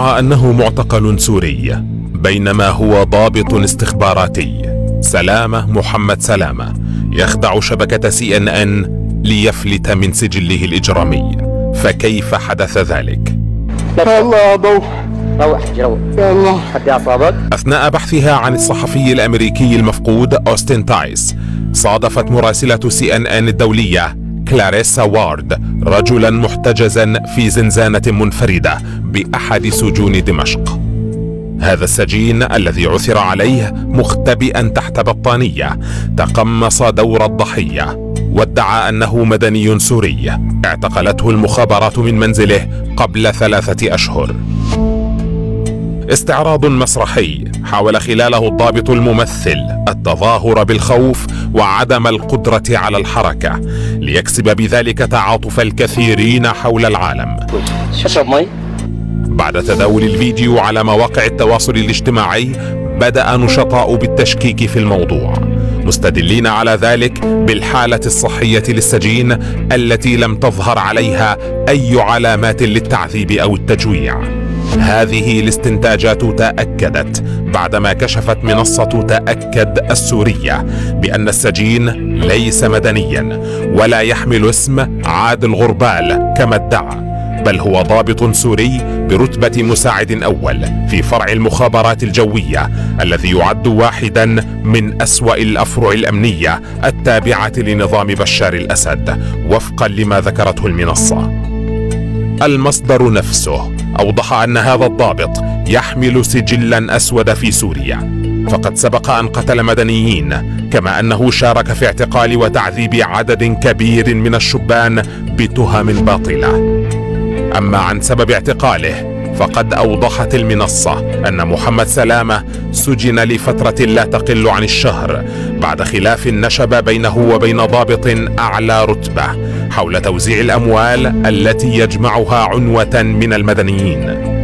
أنه معتقل سوري بينما هو ضابط استخباراتي. سلامة محمد سلامة يخدع شبكة CNN ليفلت من سجله الإجرامي. فكيف حدث ذلك؟ يا الله روح يا الله حتى أعصابك. أثناء بحثها عن الصحفي الأمريكي المفقود أوستن تايس، صادفت مراسلة CNN الدولية كلاريسا وارد رجلا محتجزا في زنزانة منفردة بأحد سجون دمشق. هذا السجين الذي عثر عليه مختبئا تحت بطانية تقمص دور الضحية، وادعى أنه مدني سوري اعتقلته المخابرات من منزله قبل 3 أشهر. استعراض مسرحي حاول خلاله الضابط الممثل التظاهر بالخوف وعدم القدرة على الحركة ليكسب بذلك تعاطف الكثيرين حول العالم. اشرب مي. بعد تداول الفيديو على مواقع التواصل الاجتماعي، بدأ نشطاء بالتشكيك في الموضوع، مستدلين على ذلك بالحالة الصحية للسجين التي لم تظهر عليها أي علامات للتعذيب أو التجويع. هذه الاستنتاجات تأكدت بعدما كشفت منصة تأكد السورية بأن السجين ليس مدنيا ولا يحمل اسم عادل غربال كما ادعى، بل هو ضابط سوري برتبة مساعد أول في فرع المخابرات الجوية الذي يعد واحدا من أسوأ الأفرع الأمنية التابعة لنظام بشار الأسد وفقا لما ذكرته المنصة. المصدر نفسه أوضح أن هذا الضابط يحمل سجلا أسود في سوريا، فقد سبق أن قتل مدنيين، كما أنه شارك في اعتقال وتعذيب عدد كبير من الشبان بتهم باطلة. أما عن سبب اعتقاله فقد أوضحت المنصة أن محمد سلامة سجن لفترة لا تقل عن الشهر بعد خلاف نشب بينه وبين ضابط أعلى رتبة حول توزيع الأموال التي يجمعها عنوة من المدنيين.